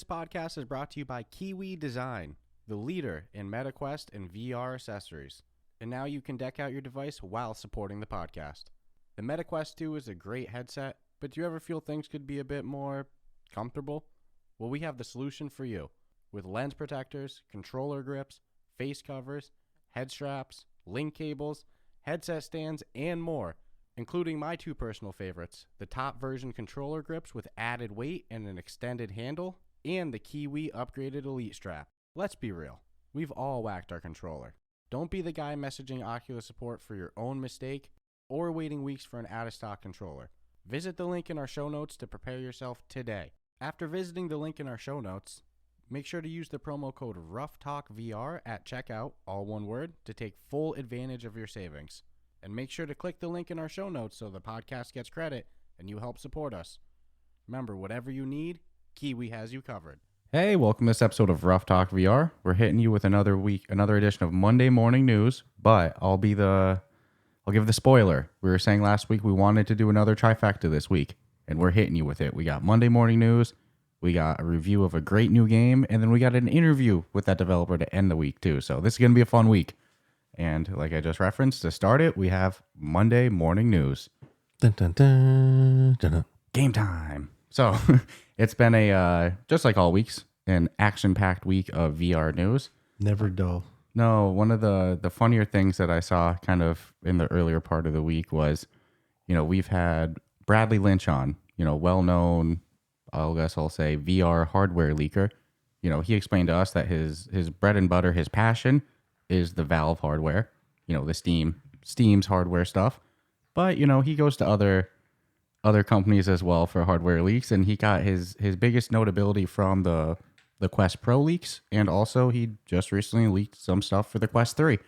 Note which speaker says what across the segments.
Speaker 1: This podcast is brought to you by Kiwi Design, the leader in MetaQuest and VR accessories. And now you can deck out your device while supporting the podcast. The MetaQuest 2 is a great headset, but do you ever feel things could be a bit more comfortable? Well, we have the solution for you. With lens protectors, controller grips, face covers, head straps, link cables, headset stands, and more, including my two personal favorites, the top version controller grips with added weight and an extended handle, and the Kiwi upgraded Elite strap. Let's be real, we've all whacked our controller. Don't be the guy messaging Oculus support for your own mistake or waiting weeks for an out-of-stock controller. Visit the link in our show notes to prepare yourself today. After visiting the link in our show notes, make sure to use the promo code RuffTalkVR at checkout, all one word, to take full advantage of your savings. And make sure to click the link in our show notes so the podcast gets credit and you help support us. Remember, whatever you need, Kiwi has you covered. Hey, welcome to this episode of Ruff Talk VR. We're hitting you with another edition of Monday morning news, but I'll give the spoiler. We were saying last week we wanted to do another trifecta this week, and we're hitting you with it. We got Monday morning news, we got a review of a great new game, and then we got an interview with that developer to end the week too. So this is going to be a fun week. And like I just referenced, to start it, we have Monday morning news.
Speaker 2: Dun, dun, dun, dun, dun.
Speaker 1: Game time. So it's been just like all weeks, an action-packed week of VR news.
Speaker 2: Never dull.
Speaker 1: No, one of the funnier things that I saw kind of in the earlier part of the week was, we've had Bradley Lynch on, well-known, I'll say VR hardware leaker. He explained to us that his bread and butter, his passion is the Valve hardware, the Steam's hardware stuff. But, he goes to other companies as well for hardware leaks, and he got his biggest notability from the Quest Pro leaks, and also he just recently leaked some stuff for the Quest 3.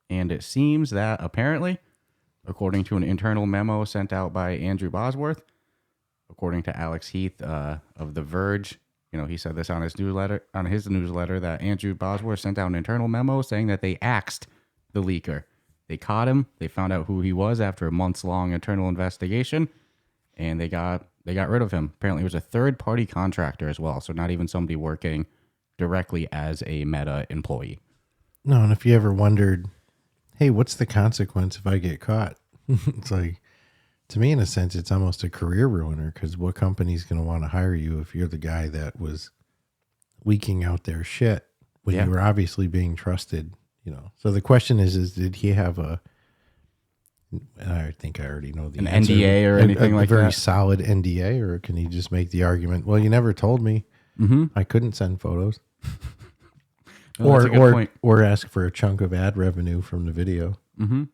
Speaker 1: And it seems that apparently, according to an internal memo sent out by Andrew Bosworth, according to Alex Heath of The Verge, he said this on his newsletter that Andrew Bosworth sent out an internal memo saying that they axed the leaker. They caught him. They found out who he was after a months-long internal investigation, and they got rid of him. Apparently, it was a third-party contractor as well, so not even somebody working directly as a Meta employee.
Speaker 2: No, and if you ever wondered, hey, what's the consequence if I get caught? It's like, to me, in a sense, it's almost a career ruiner, because what company's going to want to hire you if you're the guy that was leaking out their shit when you were obviously being trusted, So the question is did he have I think I already know the answer.
Speaker 1: NDA or anything like that? A very
Speaker 2: solid NDA, or can he just make the argument, well, you never told me.
Speaker 1: Mm-hmm.
Speaker 2: I couldn't send photos.
Speaker 1: Well,
Speaker 2: or ask for a chunk of ad revenue from the video.
Speaker 1: Mm-hmm.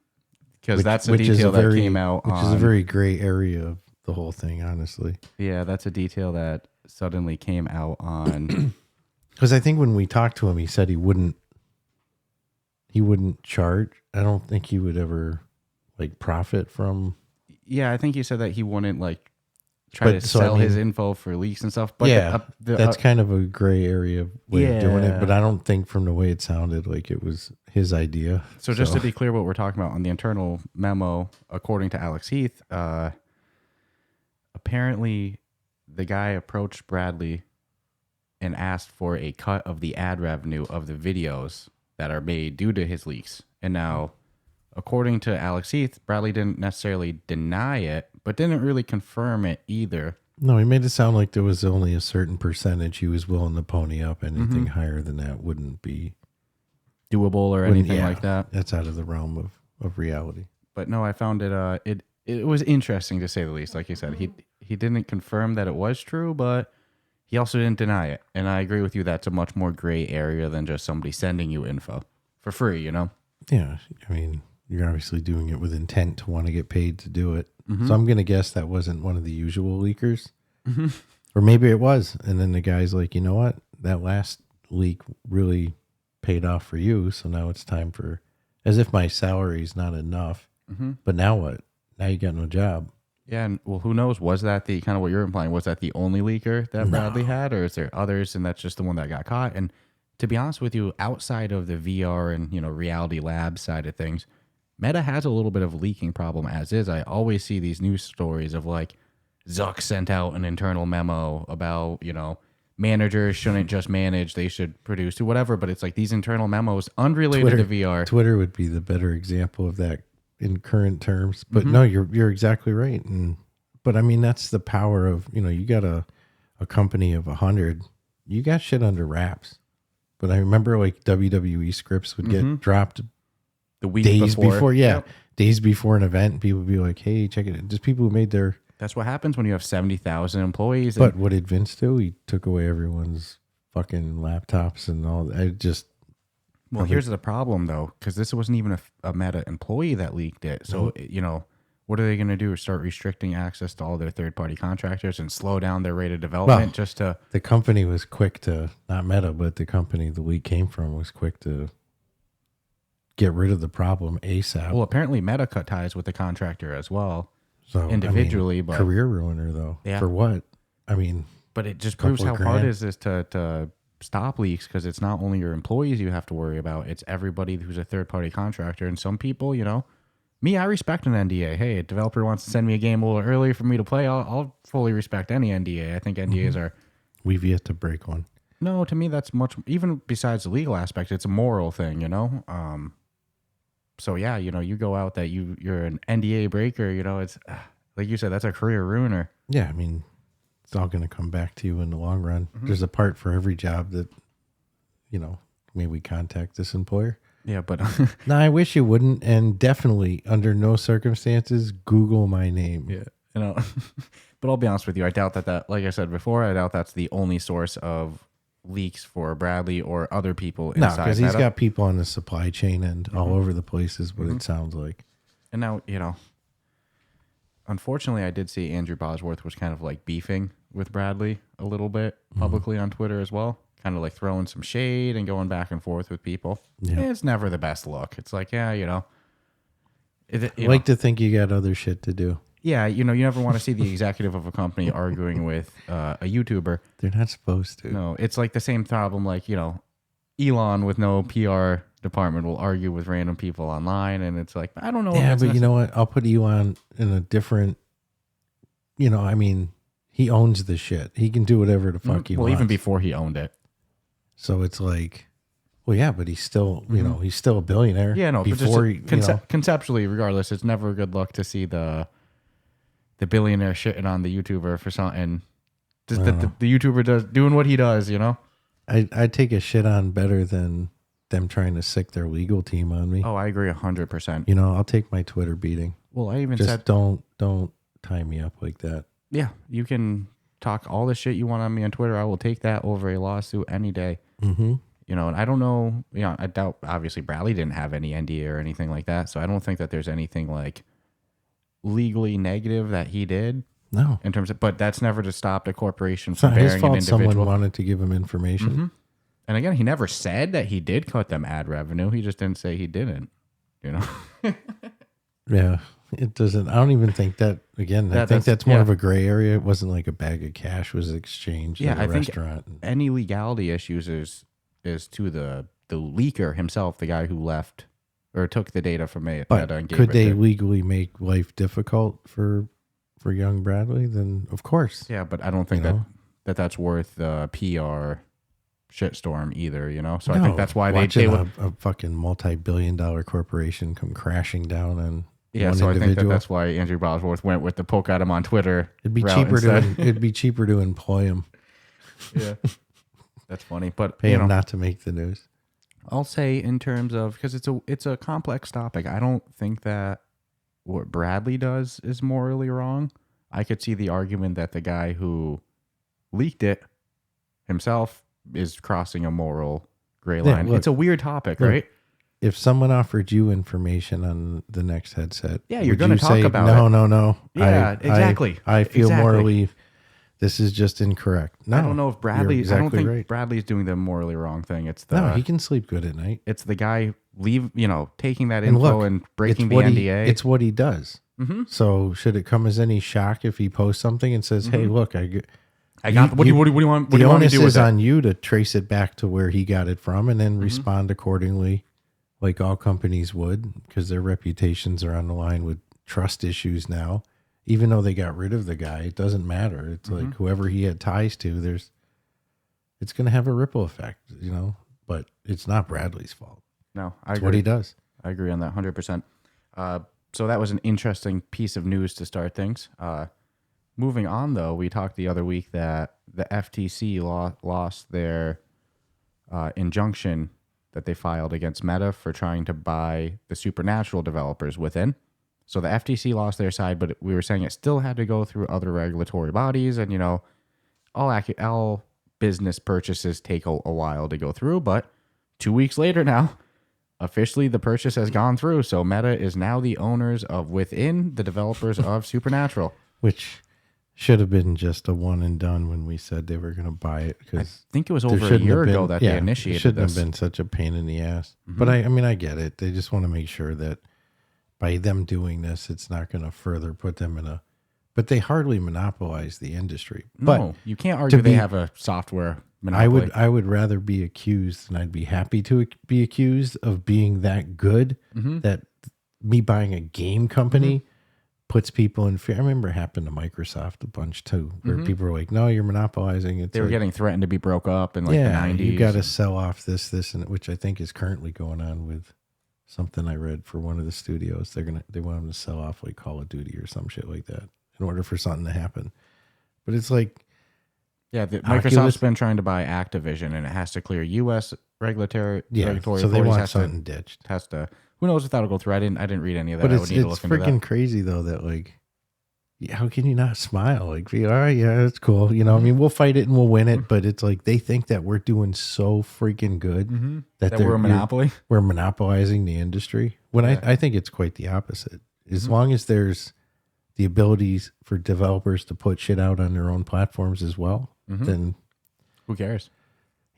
Speaker 1: Because that's a detail that came out
Speaker 2: Which is a very gray area of the whole thing, honestly.
Speaker 1: Yeah, that's a detail that suddenly came out on.
Speaker 2: Because I think when we talked to him, he said he wouldn't charge. I don't think he would ever profit from.
Speaker 1: Yeah, I think he said that he wouldn't try to sell his info for leaks and stuff. But
Speaker 2: yeah, that's kind of a gray area way of doing it. But I don't think from the way it sounded like it was his idea.
Speaker 1: So just to be clear, what we're talking about on the internal memo, according to Alex Heath, apparently the guy approached Bradley and asked for a cut of the ad revenue of the videos that are made due to his leaks. And now, according to Alex Heath, Bradley didn't necessarily deny it, but didn't really confirm it either.
Speaker 2: No, he made it sound like there was only a certain percentage he was willing to pony up. Anything higher than that wouldn't be
Speaker 1: doable or anything like that.
Speaker 2: That's out of the realm of reality.
Speaker 1: But no, I found it was interesting, to say the least. Like you said, he didn't confirm that it was true, but he also didn't deny it. And I agree with you, that's a much more gray area than just somebody sending you info for free,
Speaker 2: Yeah, I mean, you're obviously doing it with intent to want to get paid to do it. Mm-hmm. So I'm going to guess that wasn't one of the usual leakers. Mm-hmm. Or maybe it was. And then the guy's like, you know what? That last leak really paid off for you. So now it's time for, as if my salary's not enough. Mm-hmm. But now what? Now you got no job.
Speaker 1: Yeah. And well, who knows? Was that the kind of what you're implying? Was that the only leaker that Bradley had? Or is there others and that's just the one that got caught? And to be honest with you, outside of the VR and, Reality Labs side of things, Meta has a little bit of a leaking problem as is. I always see these news stories of Zuck sent out an internal memo about, managers shouldn't just manage; they should produce or whatever. But it's like these internal memos unrelated to VR.
Speaker 2: Twitter would be the better example of that in current terms. But no, you're exactly right. But I mean, that's the power of, you got a company of 100, you got shit under wraps. But I remember like WWE scripts would get dropped
Speaker 1: The week
Speaker 2: days before. Yeah.
Speaker 1: Yep.
Speaker 2: Days before an event. People would be like, hey, check it out. Just people who made their.
Speaker 1: That's what happens when you have 70,000 employees.
Speaker 2: But what did Vince do? He took away everyone's fucking laptops and all.
Speaker 1: Well, here's the problem, though, because this wasn't even a Meta employee that leaked it. So, what are they going to do? Start restricting access to all their third-party contractors and slow down their rate of development just to...
Speaker 2: The company was quick to, not Meta, but the company the leak came from was quick to get rid of the problem ASAP.
Speaker 1: Well, apparently Meta cut ties with the contractor as well,
Speaker 2: so
Speaker 1: individually. But
Speaker 2: career ruiner, though.
Speaker 1: Yeah.
Speaker 2: For what? I mean...
Speaker 1: But it just proves how hard it is to stop leaks, because it's not only your employees you have to worry about, it's everybody who's a third-party contractor. And some people, me, I respect an NDA. Hey, a developer wants to send me a game a little early for me to play, I'll fully respect any NDA. I think NDAs are...
Speaker 2: We've yet to break one.
Speaker 1: No, to me, that's much... Even besides the legal aspect, it's a moral thing, So, yeah, you go out that you're an NDA breaker, it's... Like you said, that's a career ruiner.
Speaker 2: Yeah, I mean... It's all going to come back to you in the long run. There's a part for every job that, maybe we contact this employer.
Speaker 1: Yeah, but...
Speaker 2: No, I wish you wouldn't. And definitely, under no circumstances, Google my name.
Speaker 1: Yeah, But I'll be honest with you. I doubt that, like I said before, I doubt that's the only source of leaks for Bradley or other people inside.
Speaker 2: No, because he's got people on the supply chain and all over the place is what it sounds like.
Speaker 1: And now, unfortunately, I did see Andrew Bosworth was kind of like beefing with Bradley a little bit publicly on Twitter as well. Kind of like throwing some shade and going back and forth with people. Yeah. It's never the best look. It's like, I
Speaker 2: like to think you got other shit to do.
Speaker 1: Yeah, you never want to see the executive of a company arguing with a YouTuber.
Speaker 2: They're not supposed to.
Speaker 1: No, it's like the same problem like, Elon with no PR department will argue with random people online, and it's like, I don't know.
Speaker 2: Yeah, but you know what? I'll put Elon in a different, he owns the shit. He can do whatever the fuck he wants.
Speaker 1: Well, even before he owned it.
Speaker 2: So it's like, well, yeah, but he's still, he's still a billionaire.
Speaker 1: Yeah, no,
Speaker 2: before
Speaker 1: conceptually, regardless, it's never a good look to see the billionaire shitting on the YouTuber for something. Just that the YouTuber doing what he does,
Speaker 2: I'd take a shit on better than them trying to sick their legal team on me.
Speaker 1: Oh, I agree 100%.
Speaker 2: I'll take my Twitter beating.
Speaker 1: Well, I even
Speaker 2: just
Speaker 1: said,
Speaker 2: don't tie me up like that.
Speaker 1: Yeah, you can talk all the shit you want on me on Twitter. I will take that over a lawsuit any day.
Speaker 2: Mm-hmm.
Speaker 1: And I don't know, I doubt, obviously Bradley didn't have any NDA or anything like that. So I don't think that there's anything like legally negative that he did.
Speaker 2: No.
Speaker 1: In terms of, but that's never to stop a corporation from bearing
Speaker 2: his fault
Speaker 1: an individual.
Speaker 2: Someone wanted to give him information.
Speaker 1: Mm-hmm. And again, he never said that he did cut them ad revenue. He just didn't say he didn't,
Speaker 2: Yeah. It doesn't, I don't even think that, again, I think that's more of a gray area. It wasn't like a bag of cash was exchanged at a restaurant.
Speaker 1: Any legality issues is to the leaker himself, the guy who left or took the data from Meta and gave
Speaker 2: could
Speaker 1: it
Speaker 2: they
Speaker 1: to,
Speaker 2: legally make life difficult for young Bradley? Then of course.
Speaker 1: Yeah, but I don't think that's worth the PR shitstorm either, So I think that's why they would
Speaker 2: a fucking multi-billion-dollar corporation come crashing down on
Speaker 1: one so individual. I think that's why Andrew Bosworth went with the poke at him on Twitter.
Speaker 2: It'd be cheaper to employ him.
Speaker 1: Yeah, that's funny, but
Speaker 2: pay him not to make the news.
Speaker 1: I'll say in terms of, because it's a complex topic. I don't think that what Bradley does is morally wrong. I could see the argument that the guy who leaked it himself is crossing a moral gray line. Look, it's a weird topic, right?
Speaker 2: If someone offered you information on the next headset,
Speaker 1: you're going to talk about
Speaker 2: it. No.
Speaker 1: Yeah, exactly.
Speaker 2: I feel morally, this is just incorrect. No,
Speaker 1: I don't know if Bradley.
Speaker 2: Exactly
Speaker 1: I don't think
Speaker 2: right.
Speaker 1: Bradley's doing the morally wrong thing. It's
Speaker 2: he can sleep good at night.
Speaker 1: It's the guy taking that info and breaking the NDA.
Speaker 2: It's what he does.
Speaker 1: Mm-hmm.
Speaker 2: So should it come as any shock if he posts something and says, "Hey, look, I
Speaker 1: got what do you want? What do you want me to do with it?"
Speaker 2: The onus is on you to trace it back to where he got it from and then respond accordingly, like all companies would, because their reputations are on the line with trust issues now. Even though they got rid of the guy, it doesn't matter. It's like whoever he had ties to, it's going to have a ripple effect, but it's not Bradley's fault.
Speaker 1: No, I
Speaker 2: It's
Speaker 1: agree.
Speaker 2: what he does.
Speaker 1: I agree on that 100%. So that was an interesting piece of news to start things. Moving on, though, we talked the other week that the FTC lost their injunction that they filed against Meta for trying to buy the Supernatural developers within. So the FTC lost their side, but we were saying it still had to go through other regulatory bodies. And, all business purchases take a while to go through. But 2 weeks later now, officially the purchase has gone through. So Meta is now the owners of within the developers of Supernatural.
Speaker 2: Which should have been just a one and done when we said they were going to buy it.
Speaker 1: I think it was over a year ago that they initiated
Speaker 2: it shouldn't
Speaker 1: this.
Speaker 2: have been such a pain in the ass. But I get it. They just want to make sure that by them doing this, it's not going to further put them in a... But they hardly monopolize the industry.
Speaker 1: No,
Speaker 2: But
Speaker 1: you can't argue they have a software monopoly.
Speaker 2: I would rather be accused, and I'd be happy to be accused of being that good, that me buying a game company puts people in fear. I remember it happened to Microsoft a bunch too, where people were like, no, you're monopolizing. It's
Speaker 1: They were
Speaker 2: like,
Speaker 1: getting threatened to be broke up in the 90s.
Speaker 2: you got to sell off this, and which I think is currently going on with something I read for one of the studios. They want them to sell off like Call of Duty or some shit like that in order for something to happen. But it's like,
Speaker 1: yeah, Microsoft's been trying to buy Activision, and it has to clear U.S. regulatory
Speaker 2: so they want something ditched.
Speaker 1: Has to. Who knows if that'll go through? I didn't read any of that.
Speaker 2: But
Speaker 1: I would need to look into that.
Speaker 2: freaking crazy though that like, how can you not smile? Like, be all right, yeah, it's cool. I mean, we'll fight it and we'll win it, but it's like they think that we're doing so freaking good
Speaker 1: that we're a monopoly.
Speaker 2: We're monopolizing the industry. When I think it's quite the opposite. As long as there's the abilities for developers to put shit out on their own platforms as well, then
Speaker 1: who cares?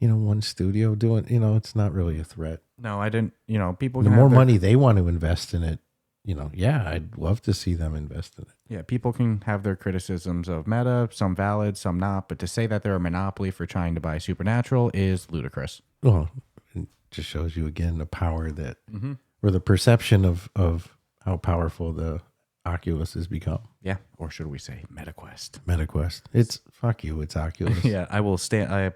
Speaker 2: One studio doing, it's not really a threat.
Speaker 1: No, I didn't. People
Speaker 2: The
Speaker 1: can
Speaker 2: more
Speaker 1: have
Speaker 2: money they want to invest in it, I'd love to see them invest in it.
Speaker 1: Yeah, people can have their criticisms of Meta, some valid, some not, but to say that they're a monopoly for trying to buy Supernatural is ludicrous.
Speaker 2: Well, it just shows you again the power that, or the perception of how powerful the Oculus has become.
Speaker 1: Yeah, or should we say MetaQuest?
Speaker 2: MetaQuest. It's fuck you. It's Oculus.
Speaker 1: Yeah, I will stand.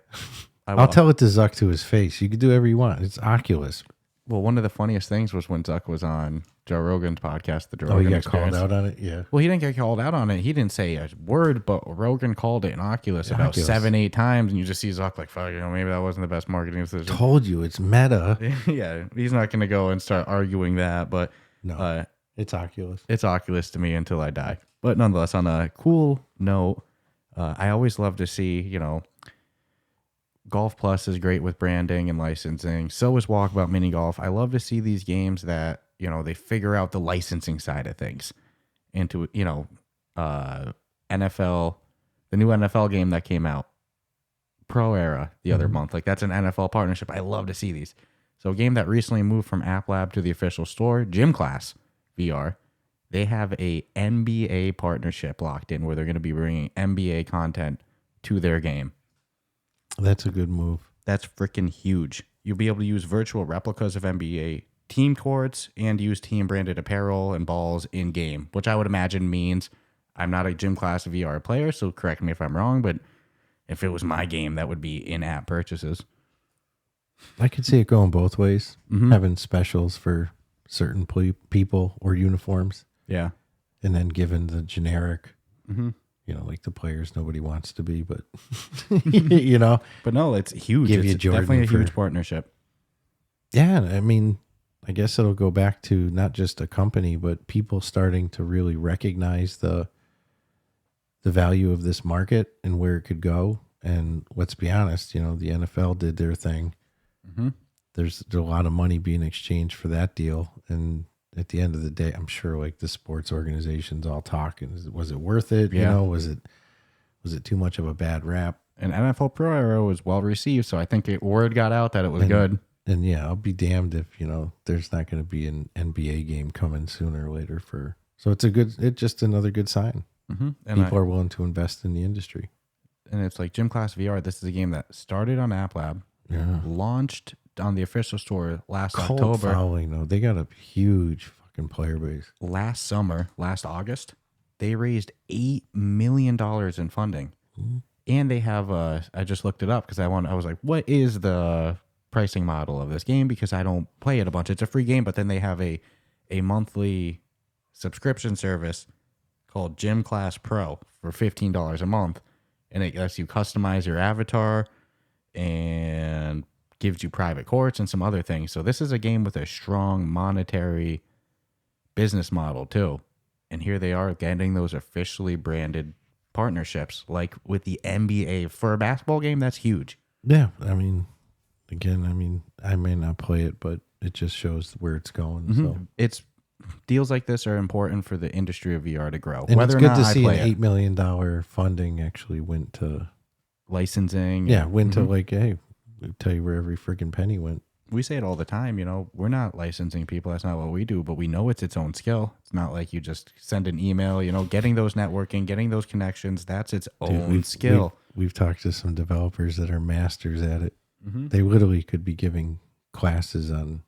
Speaker 2: I'll tell it to Zuck to his face. You can do whatever you want. It's Oculus.
Speaker 1: Well, one of the funniest things was when Zuck was on Joe Rogan's podcast, the Joe
Speaker 2: Oh,
Speaker 1: Rogan
Speaker 2: you got
Speaker 1: Experience.
Speaker 2: called out on it? Yeah.
Speaker 1: Well, he didn't get called out on it. He didn't say a word, but Rogan called it an Oculus about 7-8 times, and you just see Zuck like, fuck, maybe that wasn't the best marketing decision.
Speaker 2: Told you, it's Meta.
Speaker 1: Yeah, he's not going to go and start arguing that, but
Speaker 2: No, it's Oculus.
Speaker 1: It's Oculus to me until I die. But nonetheless, on a cool note, I always love to see, Golf Plus is great with branding and licensing. So is Walkabout Mini Golf. I love to see these games that, they figure out the licensing side of things into, NFL, the new NFL game that came out, Pro Era, the other month. Like, that's an NFL partnership. I love to see these. So a game that recently moved from App Lab to the official store, Gym Class VR, they have a NBA partnership locked in where they're going to be bringing NBA content to their game.
Speaker 2: That's a good move.
Speaker 1: That's freaking huge. You'll be able to use virtual replicas of NBA team courts and use team branded apparel and balls in game, which I would imagine means I'm not a Gym Class VR player, so correct me if I'm wrong, but if it was my game, that would be in-app purchases.
Speaker 2: I could see it going both ways, having specials for certain people or uniforms.
Speaker 1: Yeah.
Speaker 2: And then given the generic, like the players nobody wants to be, but,
Speaker 1: But no, it's huge.
Speaker 2: Give you
Speaker 1: It's
Speaker 2: Jordan
Speaker 1: definitely a huge
Speaker 2: for-
Speaker 1: partnership.
Speaker 2: Yeah, I mean, I guess it'll go back to not just a company, but people starting to really recognize the value of this market and where it could go. And let's be honest, the NFL did their thing. There's a lot of money being exchanged for that deal. And at the end of the day, I'm sure like the sports organizations all talk. And was it worth it?
Speaker 1: Yeah.
Speaker 2: Was it too much of a bad rap?
Speaker 1: And NFL Pro Era was well received, so I think word got out that it was good.
Speaker 2: And yeah, I'll be damned if, there's not going to be an NBA game coming sooner or later so it's just another good sign.
Speaker 1: And
Speaker 2: People are willing to invest in the industry.
Speaker 1: And it's like Gym Class VR. This is a game that started on App Lab, launched on the official store last
Speaker 2: Cult
Speaker 1: October.
Speaker 2: following though. They got a huge fucking player base. Last
Speaker 1: August, they raised $8 million in funding. And they have I just looked it up because I was like, what is the pricing model of this game? Because I don't play it a bunch. It's a free game, but then they have a monthly subscription service called Gym Class Pro for $15 a month. And it lets you customize your avatar and gives you private courts and some other things. So this is a game with a strong monetary business model too. And here they are getting those officially branded partnerships, like with the NBA for a basketball game. That's huge.
Speaker 2: Yeah, I mean, again, I may not play it, but it just shows where it's going. So
Speaker 1: It's deals like this are important for the industry of VR to grow.
Speaker 2: and
Speaker 1: Whether
Speaker 2: it's
Speaker 1: or
Speaker 2: good
Speaker 1: not
Speaker 2: to
Speaker 1: I
Speaker 2: see
Speaker 1: play
Speaker 2: an
Speaker 1: it.
Speaker 2: $8 million funding actually went to
Speaker 1: Licensing.
Speaker 2: Yeah, went to like, hey, I'll tell you where every freaking penny went.
Speaker 1: We say it all the time, you know, we're not licensing people. That's not what we do, but we know it's its own skill. It's not like you just send an email, you know, getting those networking, getting those connections. That's its own skill.
Speaker 2: We've talked to some developers that are masters at it. They literally could be giving classes on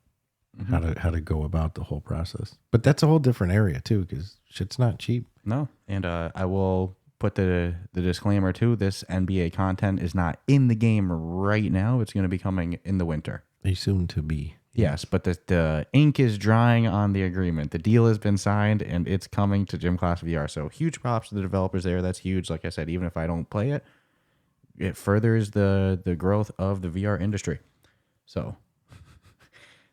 Speaker 2: how to go about the whole process. But that's a whole different area too, because shit's not cheap.
Speaker 1: No. And I will put the disclaimer too. This NBA content is not in the game right now. It's going to be coming in the winter.
Speaker 2: They soon to be.
Speaker 1: Yes, but the ink is drying on the agreement. The deal has been signed, and it's coming to Gym Class VR. So huge props to the developers there. That's huge. Like I said, even if I don't play it, it furthers the growth of the VR industry. So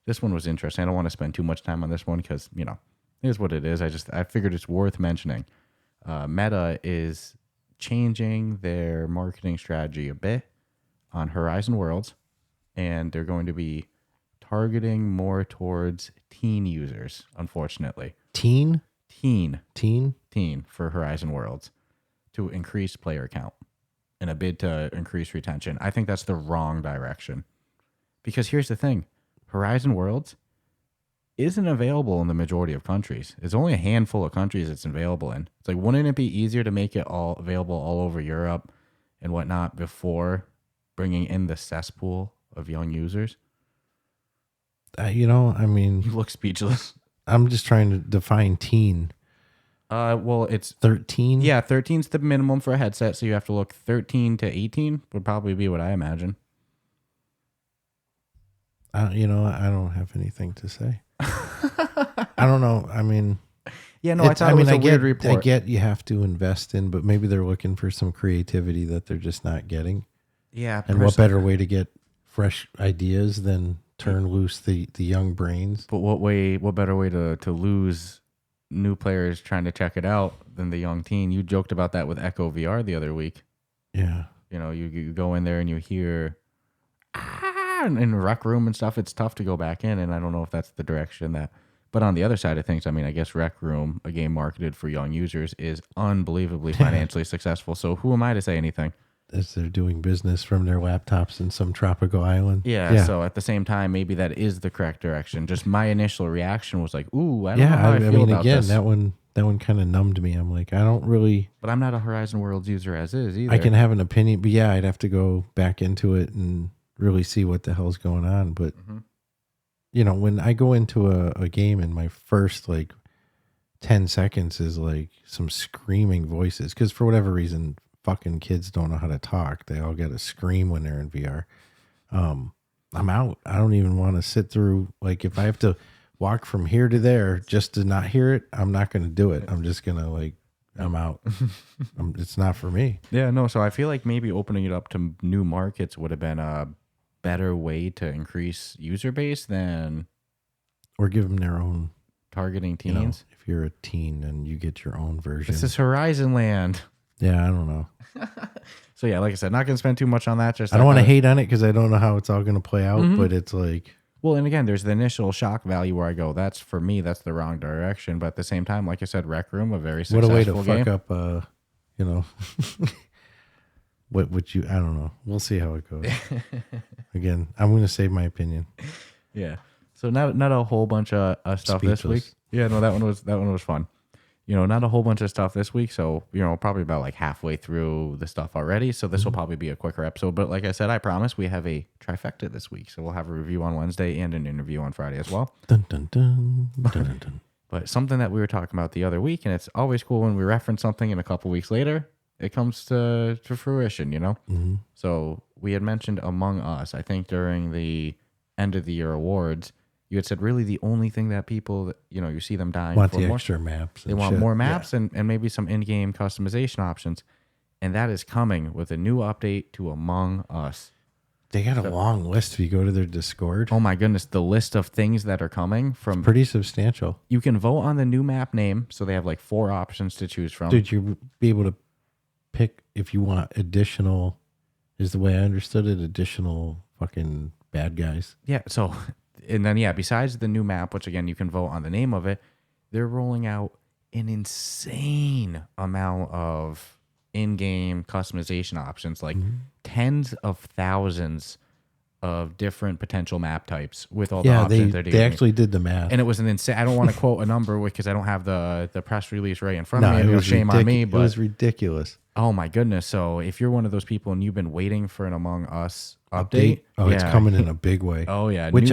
Speaker 1: this one was interesting. I don't want to spend too much time on this one because, you know, here's what it is. I figured it's worth mentioning. Meta is changing their marketing strategy a bit on Horizon Worlds, and they're going to be targeting more towards teen users, unfortunately.
Speaker 2: Teen
Speaker 1: For Horizon Worlds to increase player count in a bid to increase retention. I think that's the wrong direction. Because here's the thing. Horizon Worlds isn't available in the majority of countries. It's only a handful of countries it's available in. It's like, wouldn't it be easier to make it all available all over Europe and whatnot before bringing in the cesspool of young users?
Speaker 2: You know, I mean,
Speaker 1: You look speechless.
Speaker 2: I'm just trying to define teen.
Speaker 1: Well, it's
Speaker 2: 13?
Speaker 1: Yeah, 13's the minimum for a headset, so you have to look 13 to 18 would probably be what I imagine.
Speaker 2: You know, I don't have anything to say. I don't know. I mean,
Speaker 1: yeah, no, I thought it was a weird report.
Speaker 2: I get you have to invest in, but maybe they're looking for some creativity that they're just not getting.
Speaker 1: Yeah.
Speaker 2: And what better way to get fresh ideas than turn loose the young brains?
Speaker 1: But what better way to lose new players trying to check it out than the young teen? You joked about that with Echo VR the other week.
Speaker 2: Yeah.
Speaker 1: You know, you go in there and you hear in the rec room and stuff. It's tough to go back in, and I don't know if that's the direction that. But on the other side of things, I mean, I guess Rec Room, a game marketed for young users, is unbelievably financially successful. So who am I to say anything?
Speaker 2: As they're doing business from their laptops in some tropical island.
Speaker 1: Yeah. So at the same time, maybe that is the correct direction. Just my initial reaction was like, "Ooh, I don't know how I feel about
Speaker 2: again,
Speaker 1: this."
Speaker 2: that one kind of numbed me. I'm like, I don't really.
Speaker 1: But I'm not a Horizon Worlds user as is either.
Speaker 2: I can have an opinion, but yeah, I'd have to go back into it and really see what the hell's going on. But you know, when I go into a game and my first like 10 seconds is like some screaming voices, because for whatever reason, fucking kids don't know how to talk. They all got to scream when they're in VR. I'm out. I don't even want to sit through. Like, if I have to walk from here to there just to not hear it, I'm not going to do it. I'm just going to I'm out. It's not for me.
Speaker 1: Yeah, no. So I feel like maybe opening it up to new markets would have been a better way to increase user base than,
Speaker 2: or give them their own
Speaker 1: targeting teens.
Speaker 2: You know, if you're a teen and you get your own version.
Speaker 1: This is Horizon Land.
Speaker 2: Yeah, I don't know.
Speaker 1: So yeah, like I said, not going to spend too much on that. Just
Speaker 2: I don't want to hate on it because I don't know how it's all going to play out, but it's like.
Speaker 1: Well, and again, there's the initial shock value where I go, that's for me, that's the wrong direction. But at the same time, like I said, Rec Room, a very successful game.
Speaker 2: What a way to fuck up, you know, what would you, I don't know. We'll see how it goes. Again, I'm going to save my opinion.
Speaker 1: Yeah. So not a whole bunch of stuff this week. Yeah, no, that one was fun. You know, not a whole bunch of stuff this week. So, you know, probably about like halfway through the stuff already. So this will probably be a quicker episode. But like I said, I promise we have a trifecta this week. So we'll have a review on Wednesday and an interview on Friday as well.
Speaker 2: Dun, dun, dun, dun, dun, dun.
Speaker 1: But something that we were talking about the other week, and it's always cool when we reference something and a couple weeks later, it comes to fruition, you know?
Speaker 2: Mm-hmm.
Speaker 1: So we had mentioned Among Us, I think during the end of the year awards, you had said really the only thing that people, that, you know, you see them dying
Speaker 2: Want
Speaker 1: for
Speaker 2: the
Speaker 1: more.
Speaker 2: extra maps.
Speaker 1: They want more maps and maybe some in-game customization options. And that is coming with a new update to Among Us.
Speaker 2: They got a long list if you go to their Discord.
Speaker 1: Oh my goodness, the list of things that are coming from...
Speaker 2: It's pretty substantial.
Speaker 1: You can vote on the new map name, so they have like 4 options to choose from.
Speaker 2: Dude, you'll be able to pick if you want additional, is the way I understood it, additional fucking bad guys.
Speaker 1: Yeah, so... And then, yeah, besides the new map, which again, you can vote on the name of it, they're rolling out an insane amount of in-game customization options, like tens of thousands of different potential map types with all the options they're doing.
Speaker 2: They actually did the math.
Speaker 1: And it was an insane... I don't want to quote a number because I don't have the press release right in front of me. It was shame on me, but...
Speaker 2: It was ridiculous.
Speaker 1: Oh, my goodness. So if you're one of those people and you've been waiting for an Among Us update...
Speaker 2: Oh, it's coming in a big way.
Speaker 1: Oh, yeah.
Speaker 2: Which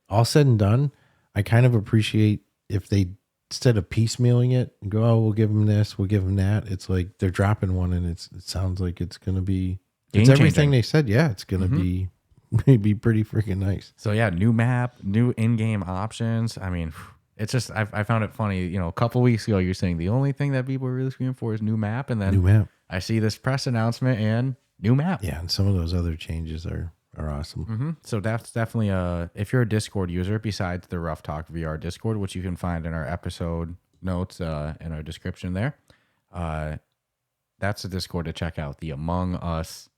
Speaker 2: all said and done, I kind of appreciate if they, instead of piecemealing it and go, oh, we'll give them this, we'll give them that. It's like they're dropping one and it sounds like it's going to be, it's everything they said. Yeah, it's going to be pretty freaking nice.
Speaker 1: So yeah, new map, new in-game options. I mean, it's just, I found it funny, you know, a couple weeks ago, you're saying the only thing that people are really screaming for is new map. And then I see this press announcement and new map.
Speaker 2: Yeah. And some of those other changes are awesome.
Speaker 1: So that's definitely if you're a Discord user, besides the Ruff Talk VR Discord, which you can find in our episode notes in our description there, that's a Discord to check out, the Among Us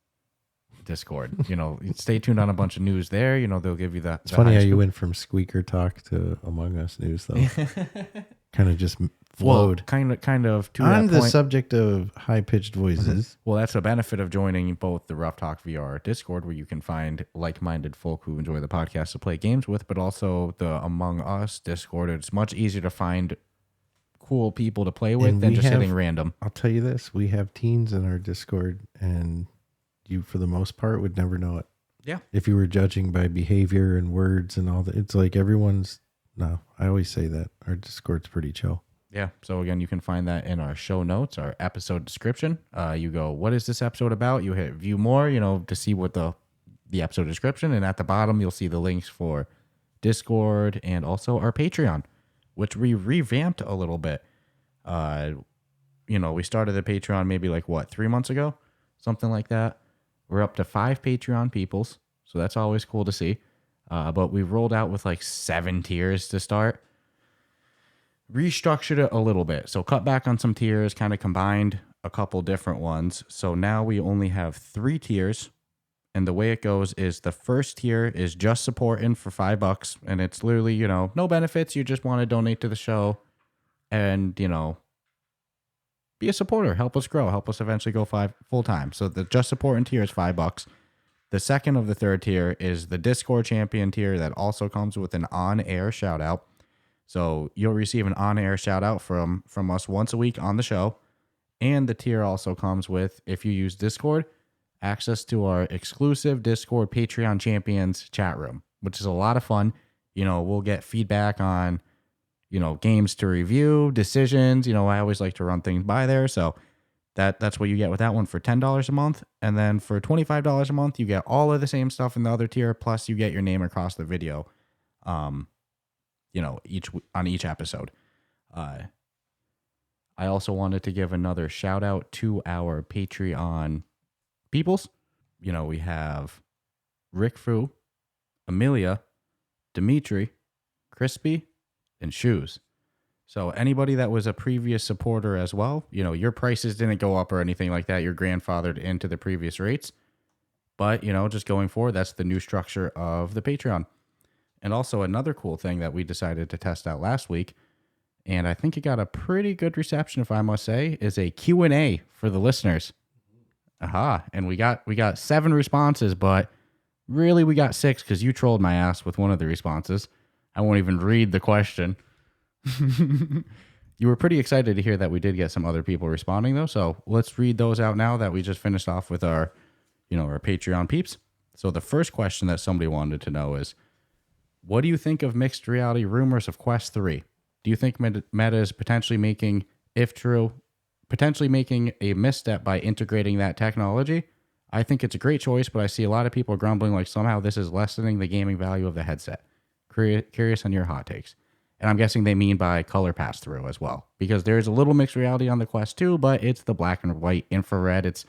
Speaker 1: Discord. You know, stay tuned on a bunch of news there. You know, they'll give you that.
Speaker 2: It's funny how you went from Squeaker Talk to Among Us news, though. Kind of just flowed.
Speaker 1: Well, kind of to
Speaker 2: on
Speaker 1: that
Speaker 2: the
Speaker 1: point.
Speaker 2: subject of high-pitched voices.
Speaker 1: Well, that's a benefit of joining both the Ruff Talk VR Discord, where you can find like-minded folk who enjoy the podcast to play games with, but also the Among Us Discord. It's much easier to find cool people to play with than just hitting random.
Speaker 2: I'll tell you this, we have teens in our Discord, and you, for the most part, would never know it.
Speaker 1: Yeah.
Speaker 2: If you were judging by behavior and words and all that, it's like everyone's... No, I always say that. Our Discord's pretty chill.
Speaker 1: Yeah. So again, you can find that in our show notes, our episode description. You go, what is this episode about? You hit view more, you know, to see what the episode description. And at the bottom, you'll see the links for Discord and also our Patreon, which we revamped a little bit. You know, we started the Patreon maybe 3 months ago, something like that. We're up to 5 Patreon peoples. So that's always cool to see. But we rolled out with 7 tiers to start. Restructured it a little bit. So cut back on some tiers, kind of combined a couple different ones. So now we only have 3 tiers. And the way it goes is the first tier is just supporting for $5. And it's literally, you know, no benefits. You just want to donate to the show and, you know, be a supporter. Help us grow. Help us eventually go full time. So the just supporting tier is $5. The second of the third tier is the Discord champion tier that also comes with an on-air shout out. So you'll receive an on-air shout out from us once a week on the show. And the tier also comes with, if you use Discord, access to our exclusive Discord Patreon champions chat room, which is a lot of fun. You know, we'll get feedback on, you know, games to review, decisions. You know, I always like to run things by there. So that's what you get with that one for $10 a month. And then for $25 a month, you get all of the same stuff in the other tier. Plus you get your name across the video, you know, on each episode. I also wanted to give another shout out to our Patreon peoples. You know, we have Rick Fu, Amelia, Dimitri, Crispy, and Shoes. So anybody that was a previous supporter as well, you know, your prices didn't go up or anything like that. You're grandfathered into the previous rates. But, you know, just going forward, that's the new structure of the Patreon. And also another cool thing that we decided to test out last week, and I think it got a pretty good reception, if I must say, is a Q&A for the listeners. Aha. And we got 7 responses, but really we got 6 because you trolled my ass with one of the responses. I won't even read the question. You were pretty excited to hear that we did get some other people responding, though. So let's read those out now that we just finished off with our, you know, our Patreon peeps. So the first question that somebody wanted to know is, what do you think of mixed reality rumors of Quest 3? Do you think Meta is potentially making, if true, potentially making a misstep by integrating that technology. I think it's a great choice, but I see a lot of people grumbling like somehow this is lessening the gaming value of the headset. Curious on your hot takes. And I'm guessing they mean by color pass-through as well, because there's a little mixed reality on the Quest 2, but it's the black and white infrared. It's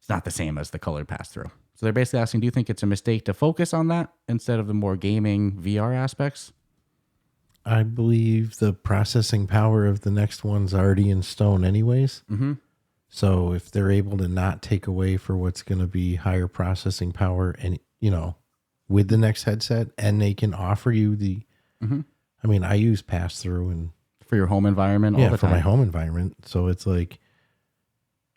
Speaker 1: not the same as the color pass-through. So they're basically asking, do you think it's a mistake to focus on that instead of the more gaming VR aspects?
Speaker 2: I believe the processing power of the next one's already in stone anyways.
Speaker 1: Mm-hmm.
Speaker 2: So if they're able to not take away for what's going to be higher processing power and, with the next headset, and they can offer you the, I mean, I use pass through and
Speaker 1: for your home environment all the time.
Speaker 2: For my home environment. So it's like,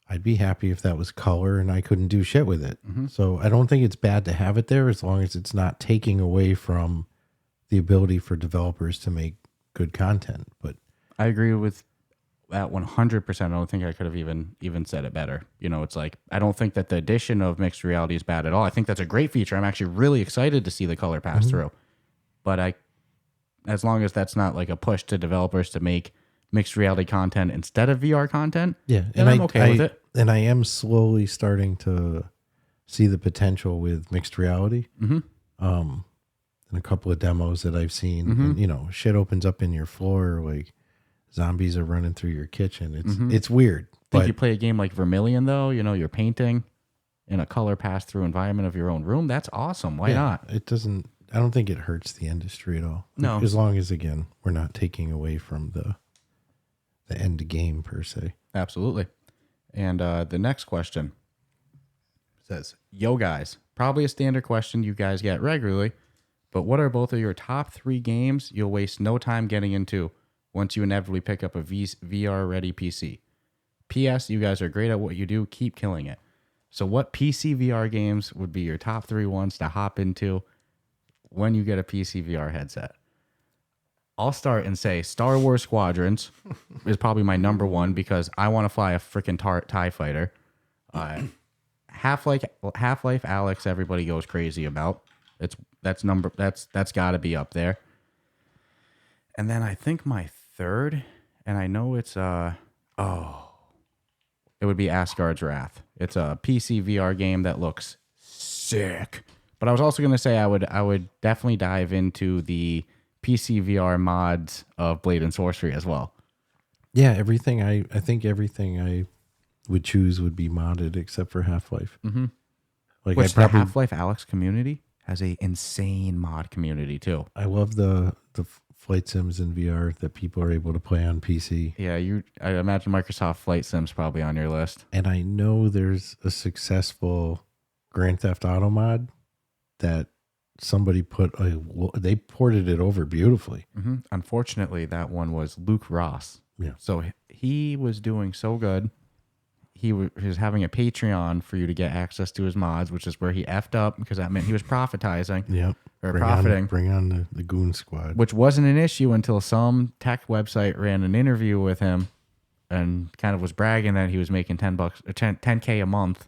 Speaker 2: I'd be happy if that was color and I couldn't do shit with it.
Speaker 1: Mm-hmm.
Speaker 2: So I don't think it's bad to have it there as long as it's not taking away from the ability for developers to make good content. But
Speaker 1: I agree with that 100%. I don't think I could have even said it better. It's like, I don't think that the addition of mixed reality is bad at all. I think that's a great feature. I'm actually really excited to see the color pass through. But as long as that's not like a push to developers to make mixed reality content instead of VR content,
Speaker 2: then
Speaker 1: and I'm okay with it.
Speaker 2: And I am slowly starting to see the potential with mixed reality.
Speaker 1: Mm-hmm.
Speaker 2: In a couple of demos that I've seen, and, shit opens up in your floor, like zombies are running through your kitchen. It's weird.
Speaker 1: Think you play a game like Vermilion though, you're painting in a color pass through environment of your own room. That's awesome. Why not?
Speaker 2: I don't think it hurts the industry at all.
Speaker 1: No.
Speaker 2: As long as, again, we're not taking away from the end game per se.
Speaker 1: Absolutely. And the next question says, yo guys, probably a standard question you guys get regularly, but what are both of your top 3 games you'll waste no time getting into once you inevitably pick up a VR-ready PC? P.S. You guys are great at what you do. Keep killing it. So what PC VR games would be your top 3 ones to hop into when you get a PC VR headset? I'll start and say Star Wars Squadrons is probably my number 1 because I want to fly a freaking TIE fighter. Half-Life Alex, everybody goes crazy about. That's got to be up there. And then I think my third, and I know it's it would be Asgard's Wrath. It's a PC VR game that looks sick. But I was also going to say I would definitely dive into the PC VR mods of Blade and Sorcery as well.
Speaker 2: Yeah, I think everything I would choose would be modded except for Half-Life.
Speaker 1: Mm-hmm.
Speaker 2: Like
Speaker 1: Which the Half-Life Alex community has a insane mod community too.
Speaker 2: I love the flight sims in VR that people are able to play on PC.
Speaker 1: Yeah, I imagine Microsoft Flight Sim's probably on your list.
Speaker 2: And I know there's a successful Grand Theft Auto mod that somebody they ported it over beautifully.
Speaker 1: Mm-hmm. Unfortunately, that one was Luke Ross.
Speaker 2: Yeah.
Speaker 1: So he was doing so good. He was having a Patreon for you to get access to his mods, which is where he effed up because that meant he was profitizing.
Speaker 2: Yep.
Speaker 1: Profiting.
Speaker 2: Bring on the Goon Squad.
Speaker 1: Which wasn't an issue until some tech website ran an interview with him and kind of was bragging that he was making $10K a month.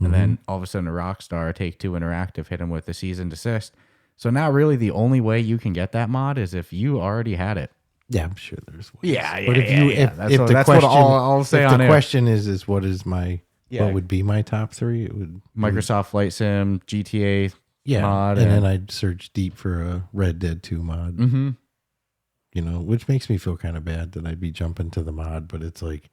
Speaker 1: And then all of a sudden, a Rockstar Take-Two Interactive hit him with the cease and desist. So now, really, the only way you can get that mod is if you already had it.
Speaker 2: Yeah, I'm sure there's ways.
Speaker 1: Yeah.
Speaker 2: But
Speaker 1: That's what I'll say on
Speaker 2: it. The
Speaker 1: air.
Speaker 2: question is what would be my top 3? It would
Speaker 1: Microsoft Flight Sim, GTA mod.
Speaker 2: And then I'd search deep for a Red Dead 2 mod.
Speaker 1: Mm-hmm.
Speaker 2: Which makes me feel kind of bad that I'd be jumping to the mod, but it's like,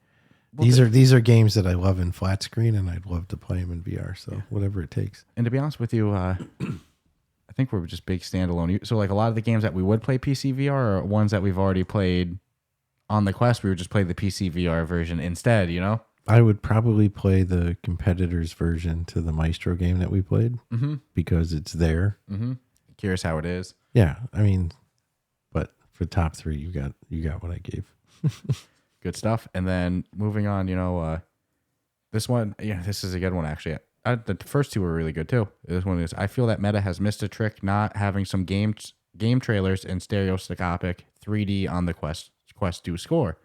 Speaker 2: these are games that I love in flat screen, and I'd love to play them in VR. So whatever it takes.
Speaker 1: And to be honest with you, I think we're just big standalone. So like a lot of the games that we would play PC VR are ones that we've already played on the Quest. We would just play the PC VR version instead.
Speaker 2: I would probably play the competitor's version to the Maestro game that we played because it's there.
Speaker 1: Mm-hmm. Curious how it is.
Speaker 2: Yeah, I mean, but for top 3, you got what I gave.
Speaker 1: Good stuff. And then moving on, this one, this is a good one, actually. The first 2 were really good, too. This one is, I feel that Meta has missed a trick not having some game trailers in stereoscopic 3D on the Quest 2 score.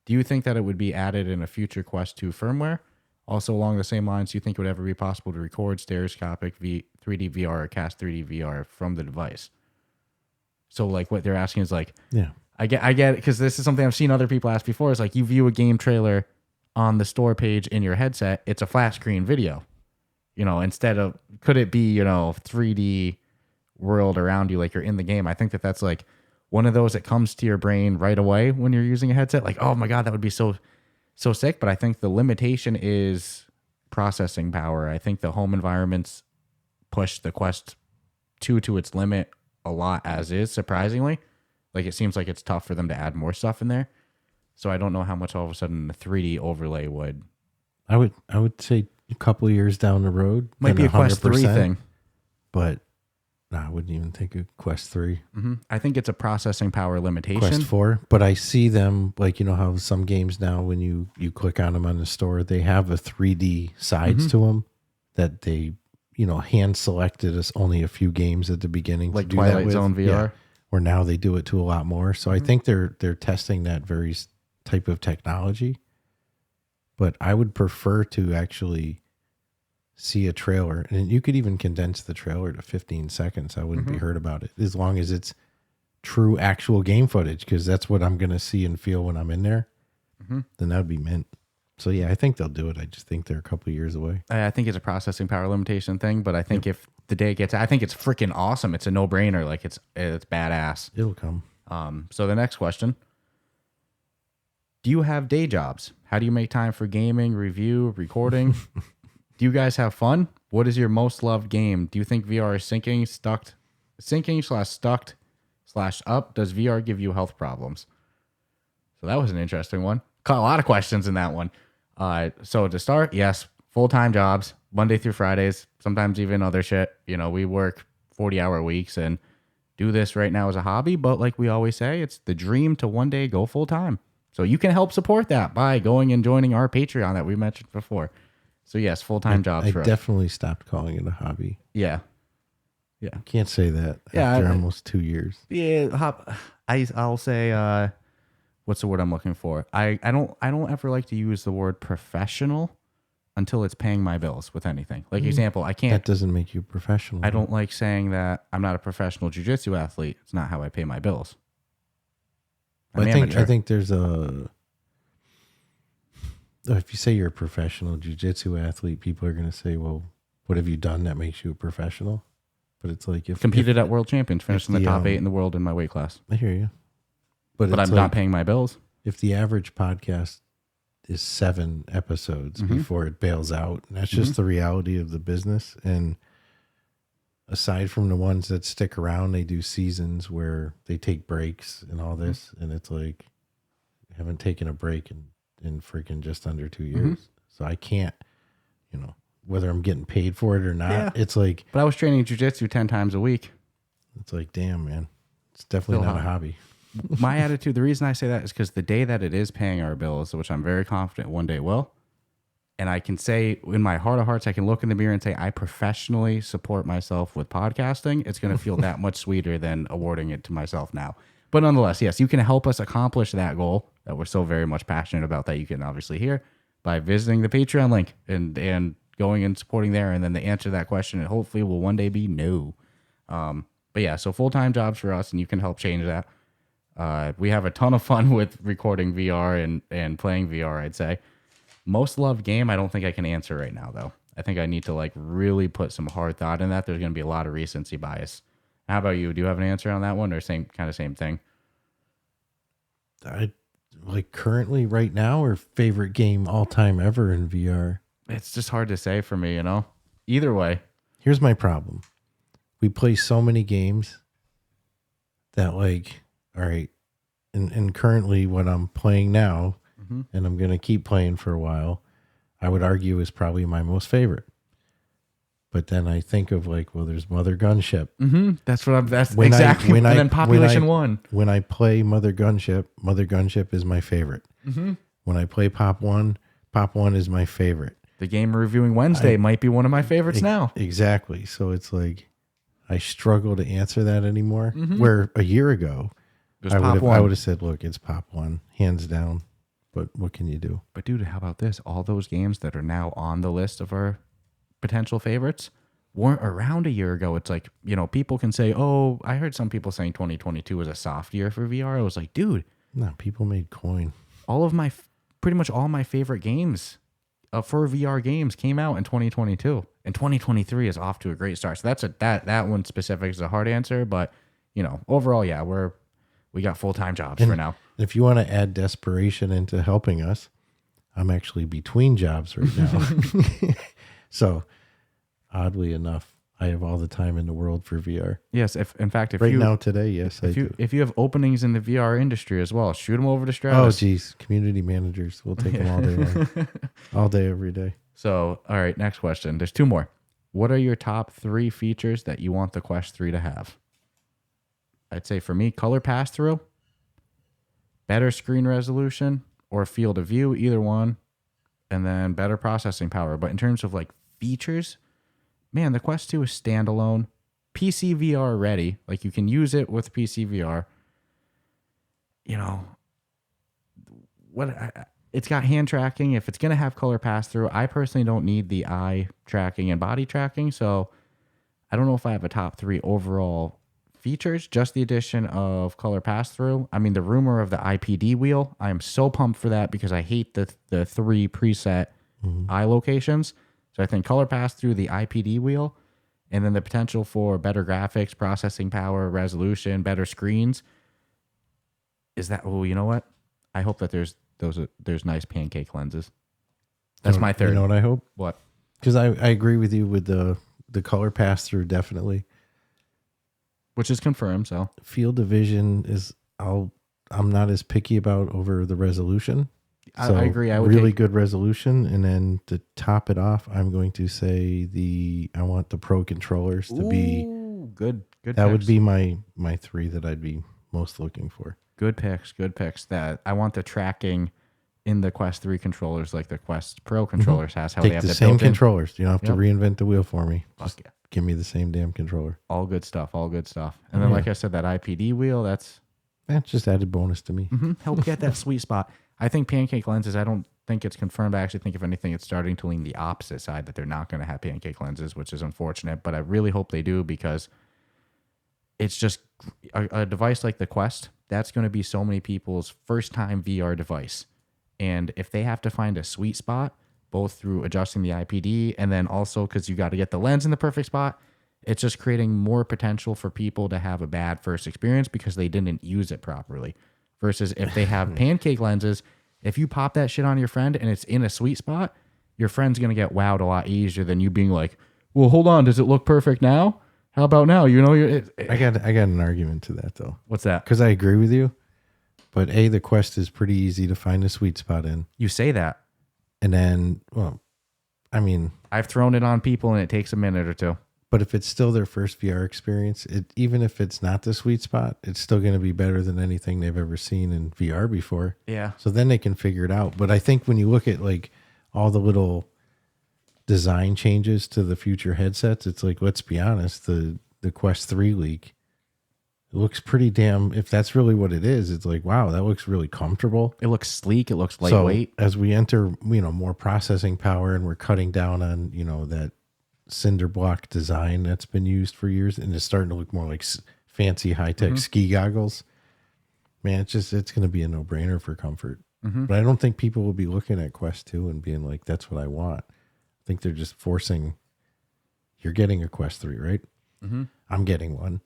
Speaker 1: Do you think that it would be added in a future Quest 2 firmware? Also, along the same lines, do you think it would ever be possible to record stereoscopic 3D VR or cast 3D VR from the device? So, like, what they're asking is, like...
Speaker 2: Yeah.
Speaker 1: I get it, because this is something I've seen other people ask before. Is like, you view a game trailer on the store page in your headset, it's a flat screen video. Instead of, could it be, 3D world around you like you're in the game? I think that's like one of those that comes to your brain right away when you're using a headset. Like, oh my God, that would be so sick. But I think the limitation is processing power. I think the home environments push the Quest 2 to its limit a lot as is, surprisingly. Like, it seems like it's tough for them to add more stuff in there. So I don't know how much all of a sudden the 3D overlay would.
Speaker 2: I would say a couple of years down the road.
Speaker 1: Might be a Quest 3 thing.
Speaker 2: But no, I wouldn't even think of Quest 3.
Speaker 1: Mm-hmm. I think it's a processing power limitation.
Speaker 2: Quest 4. But I see them, like, how some games now, when you click on them on the store, they have a 3D sides to them that they, hand selected us only a few games at the beginning.
Speaker 1: Like
Speaker 2: to do
Speaker 1: Twilight
Speaker 2: that with.
Speaker 1: Zone VR.
Speaker 2: Yeah. Or now they do it to a lot more. So I think they're testing that very type of technology. But I would prefer to actually see a trailer, and you could even condense the trailer to 15 seconds. I wouldn't be hurt about it, as long as it's true actual game footage, because that's what I'm going to see and feel when I'm in there. Then that would be mint. So yeah, I think they'll do it. I just think they're a couple of years away.
Speaker 1: I think it's a processing power limitation thing, but I think if the day gets, I think it's freaking awesome. It's a no-brainer. Like, it's badass.
Speaker 2: It'll come.
Speaker 1: So the next question: do you have day jobs? How do you make time for gaming, review, recording? Do you guys have fun? What is your most loved game? Do you think VR is stuck /up? Does VR give you health problems? So that was an interesting one. Caught a lot of questions in that one. So to start, yes, full-time jobs, Monday through Fridays, sometimes even other shit. We work 40-hour weeks and do this right now as a hobby, but like we always say, it's the dream to one day go full-time. So you can help support that by going and joining our Patreon that we mentioned before. So yes, full-time jobs.
Speaker 2: I definitely stopped calling it a hobby.
Speaker 1: Yeah.
Speaker 2: Can't say that after almost 2 years.
Speaker 1: Yeah, I'll say what's the word I'm looking for? I don't ever like to use the word professional until it's paying my bills with anything. Like, example, I can't.
Speaker 2: That doesn't make you professional.
Speaker 1: I don't like saying that I'm not a professional jiu-jitsu athlete. It's not how I pay my bills.
Speaker 2: I think there's if you say you're a professional jiu-jitsu athlete, people are going to say, well, what have you done that makes you a professional? But it's like, if
Speaker 1: competed at world champions, finished in the top 8 in the world in my weight class.
Speaker 2: I hear you.
Speaker 1: But I'm not paying my bills.
Speaker 2: If the average podcast is 7 episodes before it bails out, and that's just the reality of the business. And aside from the ones that stick around, they do seasons where they take breaks and all this. And it's like, I haven't taken a break in freaking just under 2 years. So I can't, whether I'm getting paid for it or not, it's like.
Speaker 1: But I was training jiu-jitsu 10 times a week.
Speaker 2: It's like, damn, man. It's definitely not a hobby.
Speaker 1: My attitude, the reason I say that is because the day that it is paying our bills, which I'm very confident one day will, and I can say in my heart of hearts, I can look in the mirror and say, I professionally support myself with podcasting. It's going to feel that much sweeter than awarding it to myself now. But nonetheless, yes, you can help us accomplish that goal that we're so very much passionate about, that you can obviously hear by visiting the Patreon link and going and supporting there. And then the answer to that question, and hopefully will one day be no. But yeah, so full-time jobs for us, and you can help change that. We have a ton of fun with recording VR and playing VR, I'd say. Most loved game, I don't think I can answer right now, though. I think I need to like really put some hard thought in that. There's going to be a lot of recency bias. How about you? Do you have an answer on that one, or same thing?
Speaker 2: I like currently right now, or favorite game all time ever in VR?
Speaker 1: It's just hard to say for me, Either way.
Speaker 2: Here's my problem. We play so many games that like, all right, and currently what I'm playing now, and I'm going to keep playing for a while, I would argue is probably my most favorite. But then I think of like, well, there's Mother Gunship.
Speaker 1: That's exactly. And then Population 1.
Speaker 2: When I play Mother Gunship is my favorite. When I play Pop 1 is my favorite.
Speaker 1: The game we're reviewing Wednesday might be one of my favorites now.
Speaker 2: Exactly. So it's like, I struggle to answer that anymore. Where a year ago, I would have said, look, it's Pop 1, hands down. But what can you do?
Speaker 1: But dude, how about this? All those games that are now on the list of our potential favorites weren't around a year ago. It's like, people can say, oh, I heard some people saying 2022 was a soft year for VR. I was like, dude.
Speaker 2: No, people made coin.
Speaker 1: All of my
Speaker 3: pretty much all my favorite games for VR games came out in 2022, and 2023 is off to a great start. So that's that one specific is a hard answer, but overall, yeah, we got full-time jobs for now.
Speaker 2: If you want to add desperation into helping us, I'm actually between jobs right now. So oddly enough, I have all the time in the world for VR.
Speaker 3: Yes, if
Speaker 2: now today, yes, I do.
Speaker 3: If you have openings in the VR industry as well, shoot them over to Stratus.
Speaker 2: Oh, geez, community managers, we'll take them all day long, all day, every day.
Speaker 3: So, all right, next question. There's 2 more. What are your top 3 features that you want the Quest 3 to have? I'd say for me, color pass-through, better screen resolution, or field of view, either one, and then better processing power. But in terms of like features, man, the Quest 2 is standalone, PC VR ready. Like you can use it with PC VR. It's got hand tracking. If it's going to have color pass through, I personally don't need the eye tracking and body tracking. So I don't know if I have a top 3 overall features, just the addition of color pass through. I mean, the rumor of the IPD wheel, I am so pumped for that because I hate the 3 preset eye locations. So I think color pass through, the IPD wheel, and then the potential for better graphics, processing power, resolution, better screens. Is that, you know what? I hope that there's nice pancake lenses. That's my third.
Speaker 2: You know what I hope?
Speaker 3: What?
Speaker 2: Because I agree with you with the color pass through, definitely.
Speaker 3: Which is confirmed, so.
Speaker 2: Field of vision is, I'm not as picky about over the resolution. So
Speaker 3: I agree. I would
Speaker 2: really good resolution. And then to top it off, I'm going to say I want the Pro controllers to be
Speaker 3: good.
Speaker 2: That
Speaker 3: picks.
Speaker 2: would be my 3 that I'd be most looking for.
Speaker 3: Good picks. That I want the tracking in the Quest 3 controllers like the Quest Pro controllers has. How
Speaker 2: Take
Speaker 3: they have
Speaker 2: the same
Speaker 3: built-in
Speaker 2: controllers. You don't have to reinvent the wheel for me.
Speaker 3: Fuck yeah.
Speaker 2: Give me the same damn controller.
Speaker 3: All good stuff. And then, like I said, that IPD wheel, that's
Speaker 2: just added bonus to me.
Speaker 3: Help get that sweet spot. I think pancake lenses, I don't think it's confirmed. I actually think, if anything, it's starting to lean the opposite side, that they're not going to have pancake lenses, which is unfortunate. But I really hope they do, because it's just a device like the Quest, that's going to be so many people's first time VR device. And if they have to find a sweet spot, both through adjusting the IPD and then also because you got to get the lens in the perfect spot, it's just creating more potential for people to have a bad first experience because they didn't use it properly. Versus if they have pancake lenses, if you pop that shit on your friend and it's in a sweet spot, your friend's going to get wowed a lot easier than you being like, well, hold on, does it look perfect now? How about now?
Speaker 2: I got an argument to that, though.
Speaker 3: What's that?
Speaker 2: Because I agree with you. But the Quest is pretty easy to find a sweet spot in.
Speaker 3: You say that.
Speaker 2: And then, well, I mean,
Speaker 3: I've thrown it on people and it takes a minute or 2.
Speaker 2: But if it's still their first VR experience, even if it's not the sweet spot, it's still going to be better than anything they've ever seen in VR before.
Speaker 3: Yeah.
Speaker 2: So then they can figure it out. But I think when you look at like all the little design changes to the future headsets, it's like, let's be honest, the Quest 3 leak, it looks pretty damn, if that's really what it is, it's like, wow, that looks really comfortable.
Speaker 3: It looks sleek. It looks lightweight.
Speaker 2: So as we enter, more processing power and we're cutting down on, that cinder block design that's been used for years, and it's starting to look more like fancy high-tech ski goggles, man, it's going to be a no-brainer for comfort. But I don't think people will be looking at Quest 2 and being like, that's what I want. I think they're just forcing, you're getting a Quest 3, right? I'm getting one.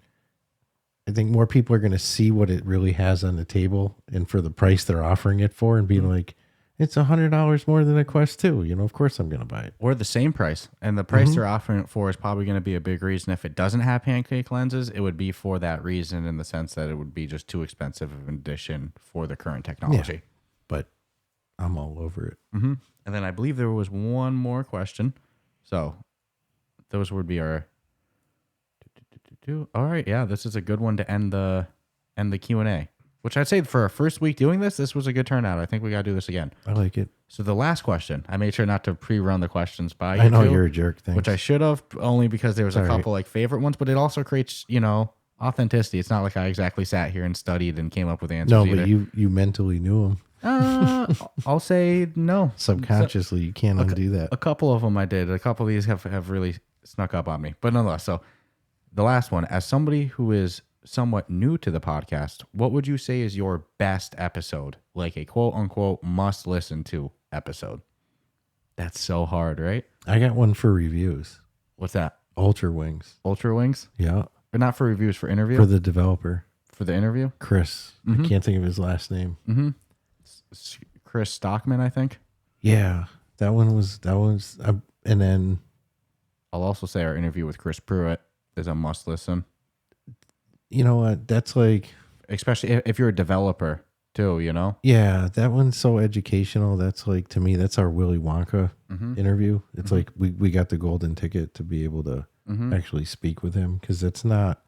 Speaker 2: I think more people are going to see what it really has on the table and for the price they're offering it for, and be like, it's $100 more than a Quest 2. Of course I'm going to buy it.
Speaker 3: Or the same price. And the price they're offering it for is probably going to be a big reason. If it doesn't have pancake lenses, it would be for that reason, in the sense that it would be just too expensive of an addition for the current technology.
Speaker 2: Yeah, but I'm all over it.
Speaker 3: And then I believe there was one more question. So those would be our... All right, yeah, this is a good one to end the Q&A. Which I'd say for our first week doing this was a good turnout. I think we got to do this again.
Speaker 2: I like it.
Speaker 3: So the last question, I made sure not to pre-run the questions by you.
Speaker 2: I know you're a jerk, thanks.
Speaker 3: Which I should have, only because there was a couple like favorite ones, but it also creates, authenticity. It's not like I exactly sat here and studied and came up with answers.
Speaker 2: No,
Speaker 3: either.
Speaker 2: but you mentally knew them.
Speaker 3: I'll say no.
Speaker 2: Subconsciously, you can't undo that.
Speaker 3: A couple of them I did. A couple of these have really snuck up on me. But nonetheless, so the last one, as somebody who is somewhat new to the podcast, what would you say is your best episode? Like a quote unquote must listen to episode? That's so hard, right?
Speaker 2: I got one for reviews.
Speaker 3: What's that?
Speaker 2: Ultra Wings.
Speaker 3: Ultra Wings?
Speaker 2: Yeah.
Speaker 3: But not for reviews, for interview?
Speaker 2: For the developer.
Speaker 3: For the interview?
Speaker 2: Chris. I can't think of his last name.
Speaker 3: Mm-hmm. Chris Stockman, I think.
Speaker 2: Yeah. That was, and then
Speaker 3: I'll also say our interview with Chris Pruitt is a must listen.
Speaker 2: You know what? That's like,
Speaker 3: especially if you're a developer too, you know?
Speaker 2: Yeah, that one's so educational. That's like, to me, that's our Willy Wonka interview. It's like we got the golden ticket to be able to actually speak with him, because it's not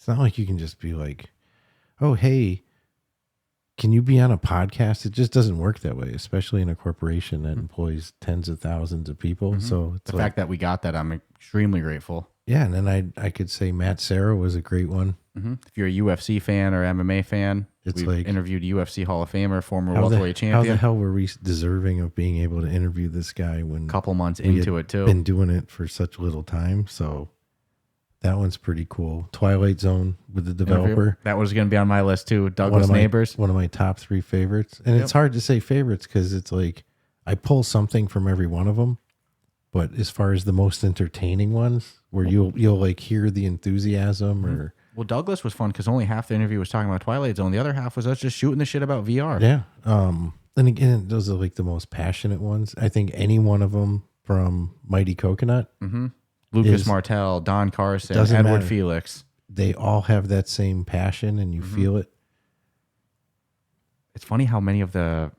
Speaker 2: like you can just be like, oh, hey, can you be on a podcast? It just doesn't work that way, especially in a corporation that employs tens of thousands of people. So it's
Speaker 3: the fact that we got that, I'm extremely grateful.
Speaker 2: Yeah, and then I could say Matt Serra was a great one.
Speaker 3: If you're a UFC fan or MMA fan,
Speaker 2: it's
Speaker 3: we've
Speaker 2: like
Speaker 3: interviewed UFC Hall of Famer, former welterweight champion.
Speaker 2: How the hell were we deserving of being able to interview this guy when
Speaker 3: a couple months into it too?
Speaker 2: Been doing it for such little time, so that one's pretty cool. Twilight Zone with the developer.
Speaker 3: That was going to be on my list too. Douglas Neighbors,
Speaker 2: one of my top 3 favorites, and it's hard to say favorites because it's like I pull something from every one of them. But as far as the most entertaining ones, where you'll like hear the enthusiasm or.
Speaker 3: Well, Douglas was fun because only half the interview was talking about Twilight Zone. The other half was us just shooting the shit about VR.
Speaker 2: Yeah. Then again, those are like the most passionate ones. I think any one of them from Mighty Coconut.
Speaker 3: Lucas Martel, Don Carson, Edward
Speaker 2: matter.
Speaker 3: Felix.
Speaker 2: They all have that same passion and you feel it.
Speaker 3: It's funny how many of the,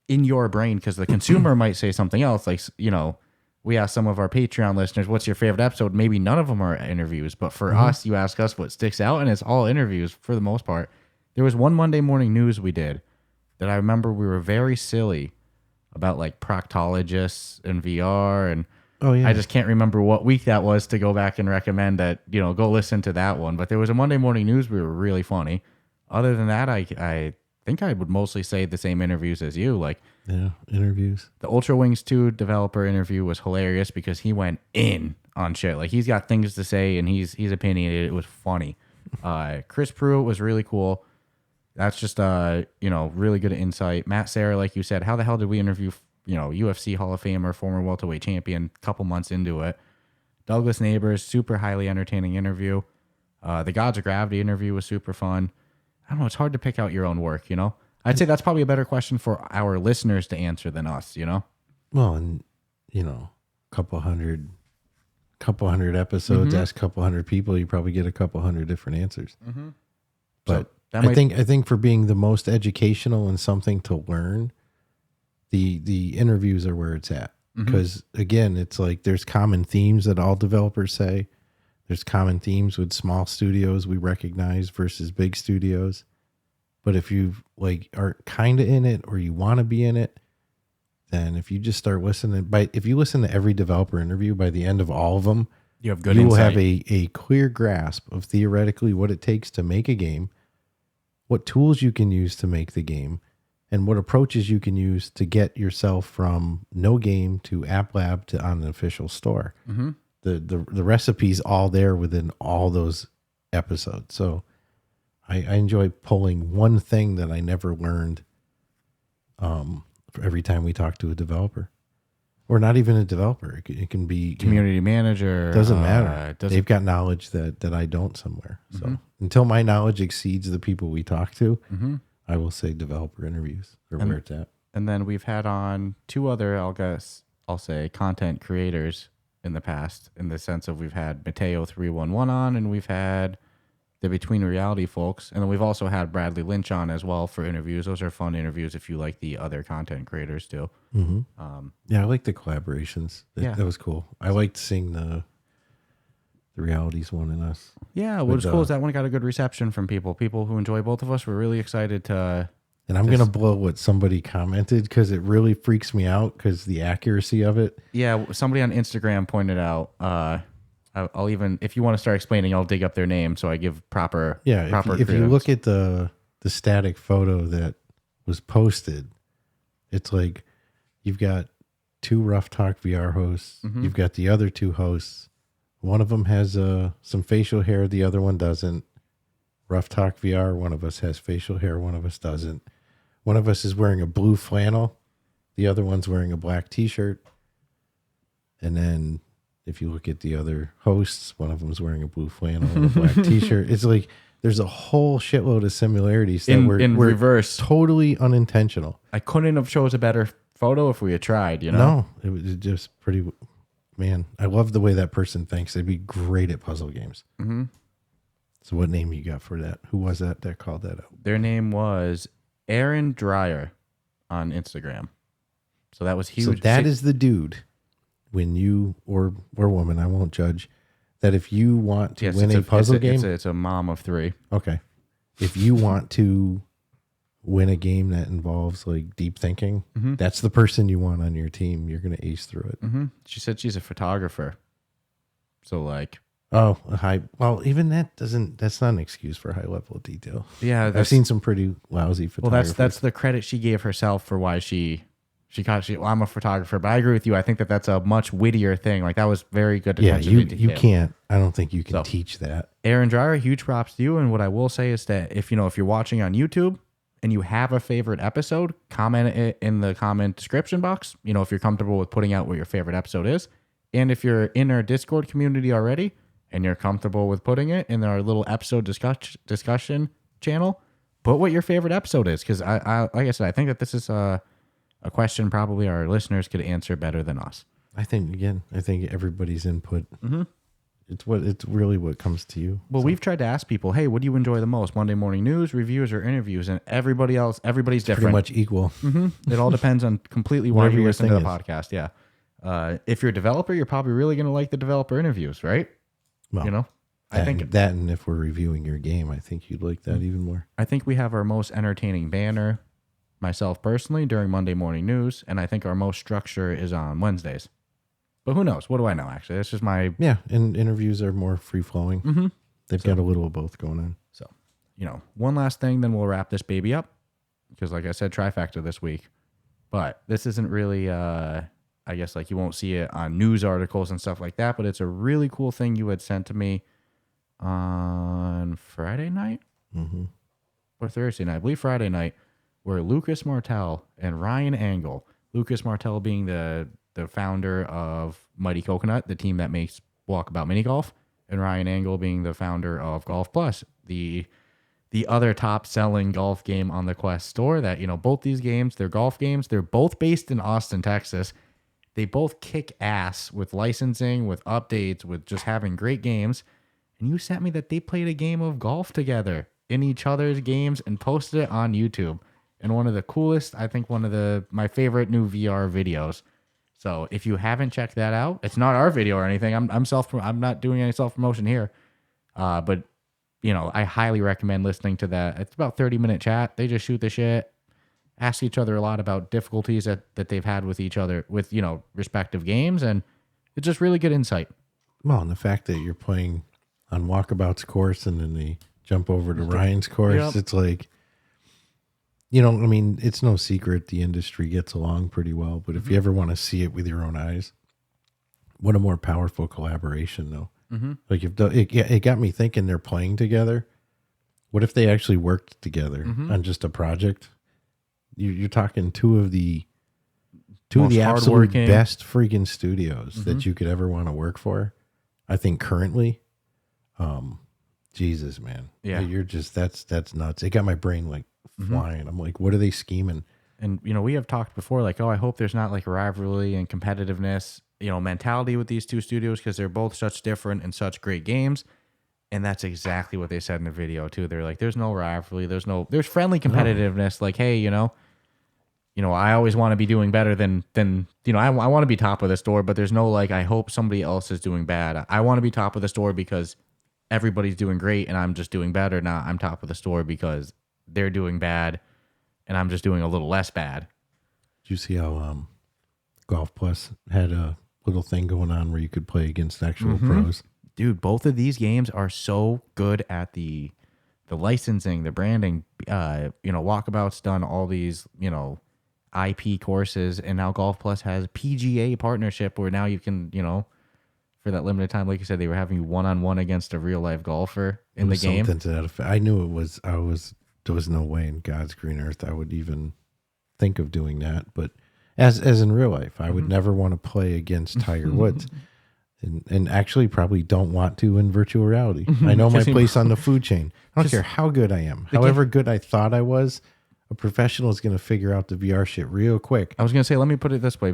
Speaker 3: in your brain, because the consumer might say something else. Like, you know, we ask some of our Patreon listeners, what's your favorite episode? Maybe none of them are interviews, but for us, you ask us what sticks out, and it's all interviews for the most part. There was one Monday Morning News we did that I remember we were very silly about, like proctologists and VR, and I just can't remember what week that was to go back and recommend that, you know, go listen to that one. But there was a Monday Morning News we were really funny. Other than that, I think I would mostly say the same interviews as you. Like,
Speaker 2: yeah, interviews.
Speaker 3: The Ultra Wings 2 developer interview was hilarious because he went in on shit. Like, he's got things to say and he's opinionated. It was funny. Chris Pruitt was really cool. That's just you know, really good insight. Matt Serra, like you said, how the hell did we interview, you know, UFC Hall of Famer, former welterweight champion, a couple months into it? Douglas Neighbors, super highly entertaining interview. The Gods of Gravity interview was super fun. I don't know. It's hard to pick out your own work, you know? I'd say that's probably a better question for our listeners to answer than us, you know?
Speaker 2: Well, and, you know, couple hundred episodes, ask a couple hundred people, you probably get a couple hundred different answers. But so I think for being the most educational and something to learn, the interviews are where it's at. Because, again, it's like there's common themes that all developers say. There's common themes with small studios we recognize versus big studios. But if you like are kind of in it or you want to be in it, then if you just start listening, if you listen to every developer interview, by the end of all of them,
Speaker 3: you have good
Speaker 2: you will
Speaker 3: insight.
Speaker 2: have a clear grasp of theoretically what it takes to make a game, what tools you can use to make the game, and what approaches you can use to get yourself from no game to App Lab to on an official store. The recipe's all there within all those episodes. So I enjoy pulling one thing that I never learned for every time we talk to a developer. Or not even a developer. It can be
Speaker 3: community manager.
Speaker 2: Doesn't matter. They've got knowledge that I don't somewhere. So until my knowledge exceeds the people we talk to, I will say developer interviews or where it's at.
Speaker 3: And then we've had on 2 other, I'll say content creators in the past, in the sense of we've had Mateo 311 on, and we've had the Between Reality folks, and then we've also had Bradley Lynch on as well for interviews. Those are fun interviews if you like the other content creators too.
Speaker 2: Yeah, I like the collaborations. That was cool. I liked seeing the Realities one in us.
Speaker 3: Yeah, what's cool is that one got a good reception from people who enjoy both of us. We're really excited to.
Speaker 2: And I'm going to blow what somebody commented because it really freaks me out because the accuracy of it.
Speaker 3: Yeah, somebody on Instagram pointed out. I'll even, if you want to start explaining, I'll dig up their name so I give proper.
Speaker 2: Yeah, if you look at the static photo that was posted, it's like you've got 2 Ruff Talk VR hosts. You've got the other 2 hosts. One of them has some facial hair. The other one doesn't. Ruff Talk VR. One of us has facial hair. One of us doesn't. One of us is wearing a blue flannel. The other one's wearing a black T-shirt. And then if you look at the other hosts, one of them's wearing a blue flannel and a black T-shirt. It's like there's a whole shitload of similarities that
Speaker 3: in
Speaker 2: were
Speaker 3: reverse.
Speaker 2: Totally unintentional.
Speaker 3: I couldn't have chose a better photo if we had tried, you know?
Speaker 2: No, it was just pretty. Man, I love the way that person thinks. They'd be great at puzzle games.
Speaker 3: Mm-hmm.
Speaker 2: So what name you got for that? Who was that called that out?
Speaker 3: Their name was Aaron Dreyer on Instagram. So that was huge.
Speaker 2: So that is the dude, when you, or woman, I won't judge, that if you want to win a puzzle game.
Speaker 3: It's a mom of 3.
Speaker 2: Okay. If you want to win a game that involves like deep thinking, that's the person you want on your team. You're going to ace through it.
Speaker 3: Mm-hmm. She said she's a photographer. So like.
Speaker 2: Oh, even that's not an excuse for a high level of detail.
Speaker 3: Yeah.
Speaker 2: I've seen some pretty lousy photographers.
Speaker 3: Well, that's the credit she gave herself for why I'm a photographer, but I agree with you. I think that's a much wittier thing. Like that was very good.
Speaker 2: Yeah, you can't. I don't think you can teach that.
Speaker 3: Aaron Dreyer, huge props to you. And what I will say is that if you're watching on YouTube and you have a favorite episode, comment it in the comment description box. If you're comfortable with putting out what your favorite episode is, and if you're in our Discord community already and you're comfortable with putting it in our little episode discussion channel, put what your favorite episode is. Because I like I said, I think that this is a question probably our listeners could answer better than us.
Speaker 2: I think everybody's input. Mm-hmm. It's really what comes to you.
Speaker 3: Well, we've tried to ask people, hey, what do you enjoy the most? Monday morning news, reviews, or interviews? And everybody's different.
Speaker 2: Pretty much equal.
Speaker 3: Mm-hmm. It all depends on completely why you listen to the podcast. Yeah. If you're a developer, you're probably really going to like the developer interviews, right?
Speaker 2: Well, I think that, and if we're reviewing your game, I think you'd like that even more.
Speaker 3: I think we have our most entertaining banner, myself personally, during Monday morning news, and I think our most structure is on Wednesdays. But who knows? What do I know, actually? That's just my...
Speaker 2: Yeah, and interviews are more free-flowing. Mm-hmm. They've got a little of both going on.
Speaker 3: So, one last thing, then we'll wrap this baby up. Because like I said, trifecta this week. But this isn't really... I guess like you won't see it on news articles and stuff like that, but it's a really cool thing you had sent to me on Friday night or Thursday night. I believe Friday night, where Lucas Martel and Ryan Angle, Lucas Martel being the founder of Mighty Coconut, the team that makes Walkabout Mini Golf, and Ryan Angle being the founder of Golf Plus, the other top selling golf game on the Quest store. That, both these games, they're golf games. They're both based in Austin, Texas. They both kick ass with licensing, with updates, with just having great games. And you sent me that they played a game of golf together in each other's games and posted it on YouTube. And one of the coolest, I think my favorite new VR videos. So if you haven't checked that out, it's not our video or anything. I'm not doing any self-promotion here. But I highly recommend listening to that. It's about 30-minute chat. They just shoot the shit. Ask each other a lot about difficulties that they've had with each other, with, respective games. And it's just really good insight.
Speaker 2: Well, and the fact that you're playing on Walkabout's course and then they jump over to Ryan's course, It's like, it's no secret the industry gets along pretty well. But if you ever want to see it with your own eyes, what a more powerful collaboration, though. Mm-hmm. Like it got me thinking they're playing together. What if they actually worked together on just a project? You're talking two of the absolute best freaking studios that you could ever want to work for. I think currently, Jesus, man,
Speaker 3: yeah,
Speaker 2: that's nuts. It got my brain like flying. I'm like, what are they scheming?
Speaker 3: And we have talked before, like, I hope there's not like rivalry and competitiveness, mentality with these two studios, because they're both such different and such great games. And that's exactly what they said in the video too. They're like, there's no rivalry, there's friendly competitiveness. Like, hey, I always want to be doing better than I want to be top of the store, but there's no like, I hope somebody else is doing bad. I want to be top of the store because everybody's doing great and I'm just doing better. Now I'm top of the store because they're doing bad and I'm just doing a little less bad.
Speaker 2: Did you see how Golf Plus had a little thing going on where you could play against actual pros?
Speaker 3: Dude, both of these games are so good at the licensing, the branding. Walkabout's done all these, IP courses, and now Golf Plus has PGA partnership where now you can, for that limited time. Like you said, they were having you one-on-one against a real-life golfer in
Speaker 2: It
Speaker 3: the
Speaker 2: was
Speaker 3: game.
Speaker 2: something to that effect. I knew it was. There was no way in God's green earth I would even think of doing that. But as in real life, I would never want to play against Tiger Woods. And actually probably don't want to in virtual reality. I know my place on the food chain. I don't care how good I am. However good I thought I was, a professional is going to figure out the VR shit real quick.
Speaker 3: I was going to say, let me put it this way.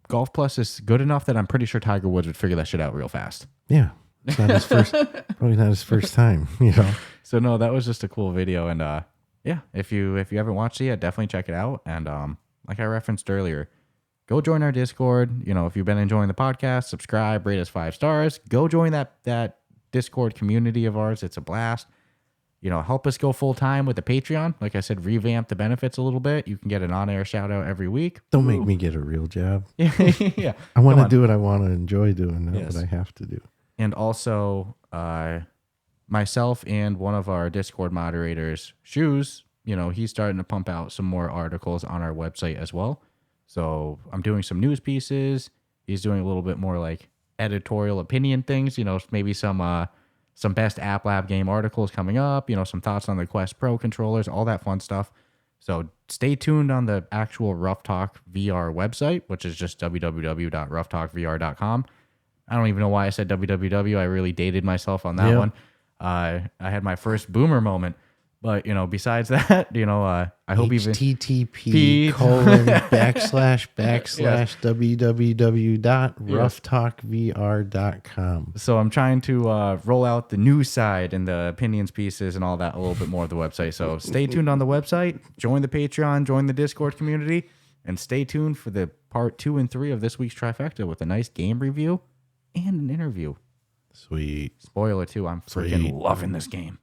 Speaker 3: Golf Plus is good enough that I'm pretty sure Tiger Woods would figure that shit out real fast.
Speaker 2: Yeah. It's not his first, probably not his first time, you know?
Speaker 3: So no, that was just a cool video. And yeah, if you haven't watched it yet, definitely check it out. And like I referenced earlier, go join our Discord. You know, if you've been enjoying the podcast, subscribe, rate us 5 stars. Go join that Discord community of ours. It's a blast. You know, help us go full time with the Patreon. Like I said, revamp the benefits a little bit. You can get an on-air shout out every week.
Speaker 2: Don't make me get a real job.
Speaker 3: Yeah.
Speaker 2: I want to do what I want to enjoy doing, not
Speaker 3: Yes.
Speaker 2: what I have to do.
Speaker 3: And also, myself and one of our Discord moderators, Shoes, you know, he's starting to pump out some more articles on our website as well. So I'm doing some news pieces. He's doing a little bit more like editorial opinion things, you know, maybe some best App Lab game articles coming up, you know, some thoughts on the Quest Pro controllers, all that fun stuff. So stay tuned on the actual Ruff Talk VR website, which is just www.rufftalkvr.com. I don't even know why I said www. I really dated myself on that one. I had my first boomer moment. But, you know, besides that, you know, I hope even
Speaker 2: http //www.rufftalkvr.com.
Speaker 3: So I'm trying to roll out the news side and the opinions pieces and all that a little bit more of the website. So stay tuned on the website, join the Patreon, join the Discord community, and stay tuned for the part 2 and 3 of this week's trifecta with a nice game review and an interview.
Speaker 2: Sweet.
Speaker 3: Spoiler too, I'm freaking loving this game.